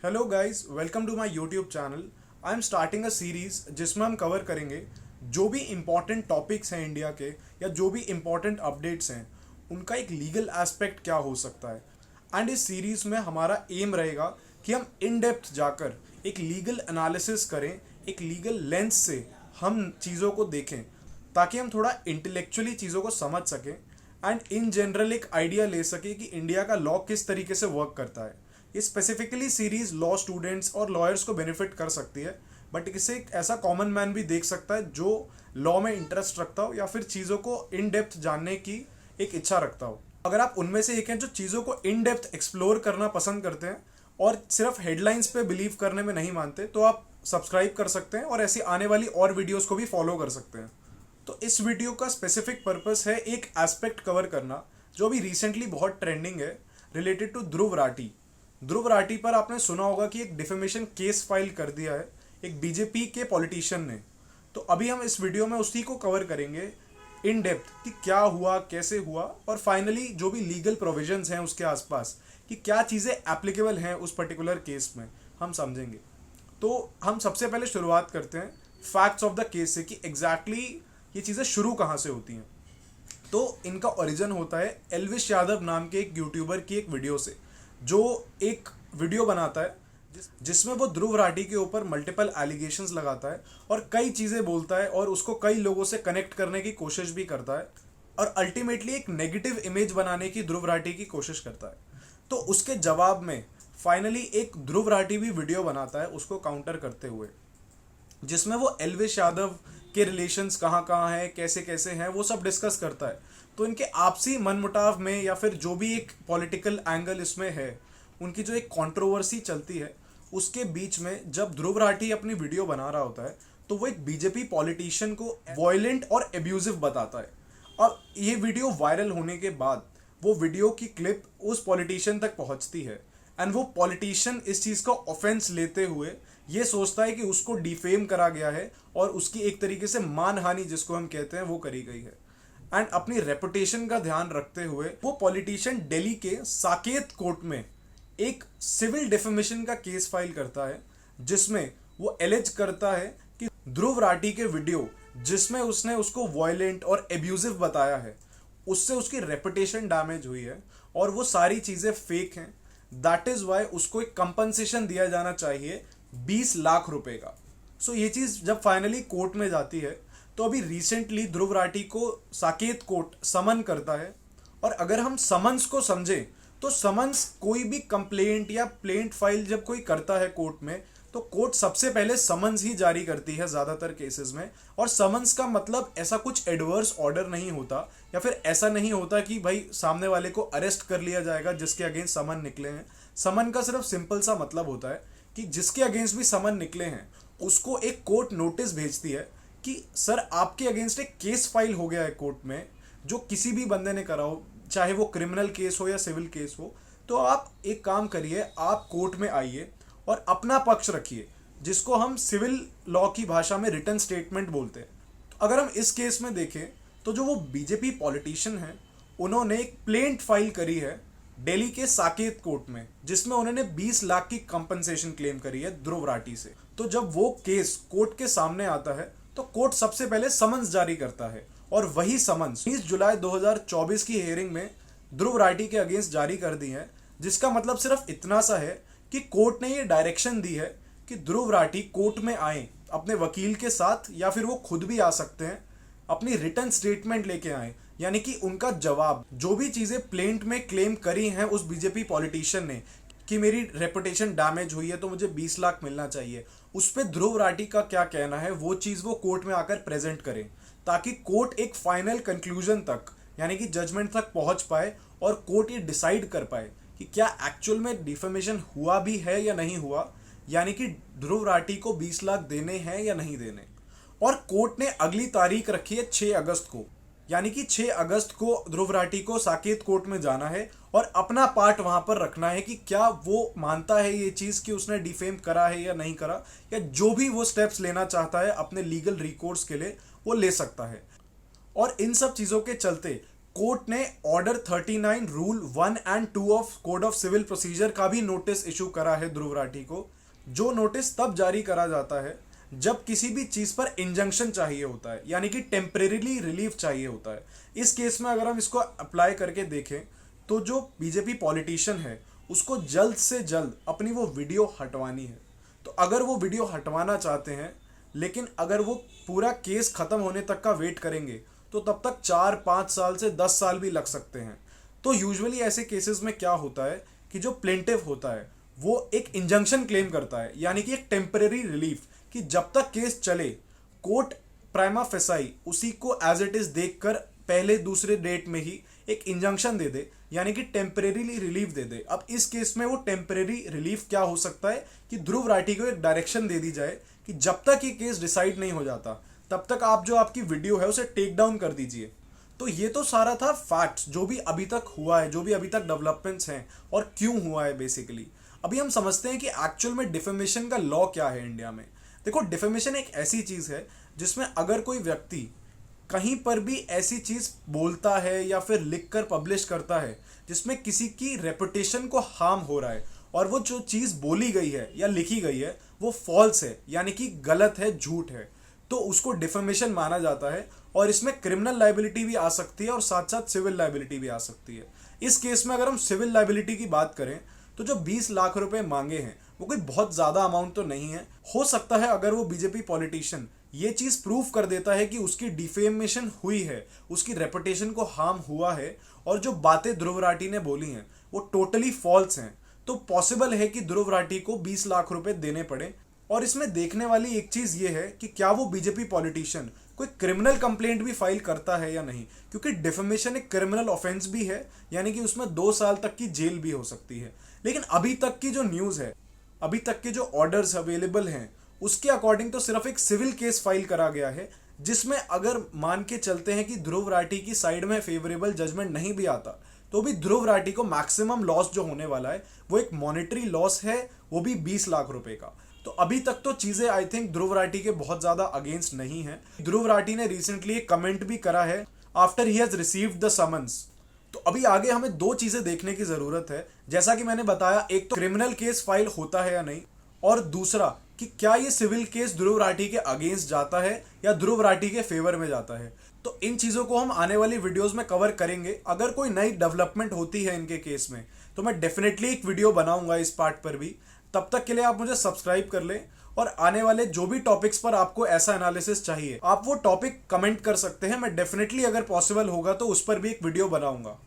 Hello guys, welcome to my YouTube channel. I am starting a series जिसमें हम cover करेंगे जो भी इम्पॉर्टेंट टॉपिक्स हैं इंडिया के या जो भी इम्पॉर्टेंट अपडेट्स हैं उनका एक लीगल एस्पेक्ट क्या हो सकता है। एंड इस सीरीज में हमारा एम रहेगा कि हम इन डेप्थ जाकर एक लीगल एनालिसिस करें, एक लीगल लेंस से हम चीज़ों को देखें ताकि हम थोड़ा इंटेलेक्चुअली चीज़ों को समझ सकें एंड इन जनरल एक आइडिया ले सकें कि इंडिया का लॉ किस तरीके से वर्क करता है। ये स्पेसिफिकली सीरीज लॉ स्टूडेंट्स और लॉयर्स को बेनिफिट कर सकती है, बट इसे एक ऐसा कॉमन मैन भी देख सकता है जो लॉ में इंटरेस्ट रखता हो या फिर चीज़ों को इन डेप्थ जानने की एक इच्छा रखता हो। अगर आप उनमें से एक हैं जो चीज़ों को इन डेप्थ एक्सप्लोर करना पसंद करते हैं और सिर्फ हेडलाइंस पे बिलीव करने में नहीं मानते, तो आप सब्सक्राइब कर सकते हैं और ऐसी आने वाली और वीडियोस को भी फॉलो कर सकते हैं। तो इस वीडियो का स्पेसिफिक पर्पस है एक एस्पेक्ट कवर करना जो अभी रिसेंटली बहुत ट्रेंडिंग है, रिलेटेड टू ध्रुव राठी। ध्रुव राठी पर आपने सुना होगा कि एक डिफेमेशन केस फाइल कर दिया है एक बीजेपी के पॉलिटिशियन ने। तो अभी हम इस वीडियो में उसी को कवर करेंगे इन डेप्थ कि क्या हुआ, कैसे हुआ और फाइनली जो भी लीगल प्रोविजंस हैं उसके आसपास कि क्या चीज़ें एप्लीकेबल हैं उस पर्टिकुलर केस में, हम समझेंगे। तो हम सबसे पहले शुरुआत करते हैं फैक्ट्स ऑफ द केस से कि एग्जैक्टली ये चीज़ें शुरू कहाँ से होती हैं। तो इनका ओरिजिन होता है एल्विश यादव नाम के एक यूट्यूबर की एक वीडियो से, जो एक वीडियो बनाता है जिसमें वो ध्रुव राठी के ऊपर मल्टीपल एलिगेशंस लगाता है और कई चीज़ें बोलता है और उसको कई लोगों से कनेक्ट करने की कोशिश भी करता है और अल्टीमेटली एक नेगेटिव इमेज बनाने की ध्रुव राठी की कोशिश करता है। तो उसके जवाब में फाइनली एक ध्रुव राठी भी वीडियो बनाता है उसको काउंटर करते हुए, जिसमें वो एल्विश यादव के रिलेशंस कहाँ कहाँ हैं, कैसे कैसे हैं, वो सब डिस्कस करता है। तो इनके आपसी मनमुटाव में या फिर जो भी एक पॉलिटिकल एंगल इसमें है, उनकी जो एक कंट्रोवर्सी चलती है उसके बीच में जब ध्रुव राठी अपनी वीडियो बना रहा होता है तो वो एक बीजेपी पॉलिटिशियन को वायलेंट और एब्यूजिव बताता है। और ये वीडियो वायरल होने के बाद वो वीडियो की क्लिप उस पॉलिटिशियन तक पहुंचती है एंड वो पॉलिटिशियन इस चीज़ का ऑफेंस लेते हुए ये सोचता है कि उसको डिफेम करा गया है और उसकी एक तरीके से मानहानि जिसको हम कहते हैं वो करी गई है। एंड अपनी रेपुटेशन का ध्यान रखते हुए वो पॉलिटिशियन दिल्ली के साकेत कोर्ट में एक सिविल डिफेमेशन का केस फाइल करता है, जिसमें वो एलिज करता है कि ध्रुव राठी के वीडियो जिसमें उसने उसको वायलेंट और एब्यूजिव बताया है उससे उसकी रेपुटेशन डैमेज हुई है और वो सारी चीज़ें फेक हैं। दैट इज़ वाई उसको एक कंपनसेशन दिया जाना चाहिए 20 लाख रुपए का। सो ये चीज़ जब फाइनली कोर्ट में जाती है तो अभी रिसेंटली ध्रुव राठी को साकेत कोर्ट समन करता है। और अगर हम समन्स को समझें तो समन्स कोई भी कंप्लेंट या प्लेंट फाइल जब कोई करता है कोर्ट में तो कोर्ट सबसे पहले समन्स ही जारी करती है ज़्यादातर केसेस में। और समन्स का मतलब ऐसा कुछ एडवर्स ऑर्डर नहीं होता या फिर ऐसा नहीं होता कि भाई सामने वाले को अरेस्ट कर लिया जाएगा जिसके अगेंस्ट समन निकले हैं। समन का सिर्फ सिंपल सा मतलब होता है कि जिसके अगेंस्ट भी समन निकले हैं उसको एक कोर्ट नोटिस भेजती है कि सर आपके अगेंस्ट एक केस फाइल हो गया है कोर्ट में, जो किसी भी बंदे ने करा हो, चाहे वो क्रिमिनल केस हो या सिविल केस हो। तो आप एक काम करिए, आप कोर्ट में आइए और अपना पक्ष रखिए, जिसको हम सिविल लॉ की भाषा में रिटन स्टेटमेंट बोलते हैं। तो अगर हम इस केस में देखें तो जो वो बीजेपी पॉलिटिशियन हैं उन्होंने एक प्लेंट फाइल करी है दिल्ली के साकेत कोर्ट में, जिसमें उन्होंने 20 लाख की कंपनसेशन क्लेम करी है ध्रुव राठी से। तो जब वो केस कोर्ट के सामने आता है तो कोर्ट सबसे पहले समन्स जारी करता है और वही समन्स 20 जुलाई 2024 की हियरिंग में ध्रुव राठी के अगेंस्ट जारी कर दी है, जिसका मतलब सिर्फ इतना सा है कि कोर्ट ने ये डायरेक्शन दी है कि ध्रुव राठी कोर्ट में आए अपने वकील के साथ या फिर वो खुद भी आ सकते हैं, अपनी रिटन स्टेटमेंट लेके आए, यानी कि उनका जवाब जो भी चीज़ें प्लेंट में क्लेम करी हैं उस बीजेपी पॉलिटिशियन ने कि मेरी रेपुटेशन डैमेज हुई है तो मुझे 20 लाख मिलना चाहिए, उस पर ध्रुव राठी का क्या कहना है वो चीज़ वो कोर्ट में आकर प्रेजेंट करें, ताकि कोर्ट एक फाइनल कंक्लूजन तक यानी कि जजमेंट तक पहुंच पाए और कोर्ट ये डिसाइड कर पाए कि क्या एक्चुअल में डिफेमेशन हुआ भी है या नहीं हुआ, यानी कि ध्रुव राठी को 20 लाख देने हैं या नहीं देने। और कोर्ट ने अगली तारीख रखी है 6 अगस्त को, यानी कि 6 अगस्त को ध्रुव राठी को साकेत कोर्ट में जाना है और अपना पार्ट वहां पर रखना है कि क्या वो मानता है ये चीज़ कि उसने डिफेम करा है या नहीं करा, या जो भी वो स्टेप्स लेना चाहता है अपने लीगल रिकोर्स के लिए वो ले सकता है। और इन सब चीज़ों के चलते कोर्ट ने order 39 rule 1 and 2 of code of civil procedure का भी नोटिस इशू करा है ध्रुव राठी को। जो नोटिस तब जारी करा जाता है जब किसी भी चीज पर इंजंक्शन चाहिए होता है, यानी कि टेम्परेरीली रिलीफ चाहिए होता है। इस केस में अगर हम इसको अप्लाई करके देखें तो जो बीजेपी पॉलिटिशियन है उसको जल्द से जल्द अपनी वो वीडियो हटवानी है। तो अगर वो वीडियो हटवाना चाहते हैं, लेकिन अगर वो पूरा केस खत्म होने तक का वेट करेंगे तो तब तक 4-5 साल से 10 साल भी लग सकते हैं। तो यूजुअली ऐसे केसेस में क्या होता है कि जो प्लेंटिव होता है वो एक इंजंक्शन क्लेम करता है, यानी कि एक टेम्परेरी रिलीफ, कि जब तक केस चले कोर्ट प्राइमा फेसाई उसी को एज इट इज देखकर पहले दूसरे डेट में ही एक इंजंक्शन दे दे, यानी कि टेम्परेरीली रिलीफ दे दे। अब इस केस में वो टेम्परेरी रिलीफ क्या हो सकता है कि ध्रुव राठी को एक डायरेक्शन दे दी जाए कि जब तक ये केस डिसाइड नहीं हो जाता तब तक आप जो आपकी वीडियो है उसे टेक डाउन कर दीजिए। तो ये तो सारा था फैक्ट्स जो भी अभी तक हुआ है, जो भी अभी तक डेवलपमेंट्स हैं और क्यों हुआ है बेसिकली। अभी हम समझते हैं कि एक्चुअल में डिफेमेशन का लॉ क्या है इंडिया में। देखो, डिफेमेशन एक ऐसी चीज है जिसमें अगर कोई व्यक्ति कहीं पर भी ऐसी चीज बोलता है या फिर लिखकर पब्लिश करता है जिसमें किसी की रेपुटेशन को हार्म हो रहा है और वो जो चीज बोली गई है या लिखी गई है वो फॉल्स है, यानी कि गलत है, झूठ है, तो उसको डिफेमेशन माना जाता है। और इसमें क्रिमिनल लायबिलिटी भी आ सकती है और साथ साथ सिविल लायबिलिटी भी आ सकती है। इस केस में अगर हम सिविल लायबिलिटी की बात करें तो जो 20 लाख रुपए मांगे हैं वो कोई बहुत ज्यादा अमाउंट तो नहीं है। हो सकता है अगर वो बीजेपी पॉलिटिशियन ये चीज प्रूव कर देता है कि उसकी डिफेमेशन हुई है, उसकी रेपुटेशन को हार्म हुआ है और जो बातें ध्रुव राठी ने बोली हैं वो टोटली फॉल्स हैं, तो पॉसिबल है कि ध्रुव राठी को 20 लाख रुपए देने पड़े। और इसमें देखने वाली एक चीज ये है कि क्या वो बीजेपी पॉलिटिशियन कोई क्रिमिनल कंप्लेंट भी फाइल करता है या नहीं, क्योंकि डिफेमेशन एक क्रिमिनल ऑफेंस भी है, यानी कि उसमें 2 साल तक की जेल भी हो सकती है। लेकिन अभी तक की जो न्यूज है, अभी तक के जो ऑर्डर्स अवेलेबल हैं उसके अकॉर्डिंग तो सिर्फ एक सिविल केस फाइल करा गया है, जिसमें अगर मान के चलते हैं कि ध्रुव राठी की साइड में फेवरेबल जजमेंट नहीं भी आता तो भी ध्रुव राठी को मैक्सिमम लॉस जो होने वाला है वो एक मॉनेटरी लॉस है, वो भी 20 लाख रुपए का। तो अभी तक तो चीजें आई थिंक ध्रुव राठी के बहुत ज्यादा अगेंस्ट नहीं है। ध्रुव राठी ने रिसेंटली एक कमेंट भी करा है after he has received the summons. तो अभी आगे हमें 2 चीजें देखने की जरूरत है, जैसा कि मैंने बताया, एक तो क्रिमिनल केस फाइल होता है या नहीं, और दूसरा कि क्या ये सिविल केस ध्रुव राठी के अगेंस्ट जाता है या ध्रुव राठी के फेवर में जाता है। तो इन चीजों को हम आने वाली वीडियोस में कवर करेंगे। अगर कोई नई डेवलपमेंट होती है इनके केस में तो मैं डेफिनेटली एक वीडियो बनाऊंगा इस पार्ट पर भी। तब तक के लिए आप मुझे सब्सक्राइब कर लें और आने वाले जो भी टॉपिक्स पर आपको ऐसा एनालिसिस चाहिए आप वो टॉपिक कमेंट कर सकते हैं। मैं डेफिनेटली अगर पॉसिबल होगा तो उस पर भी एक वीडियो बनाऊंगा।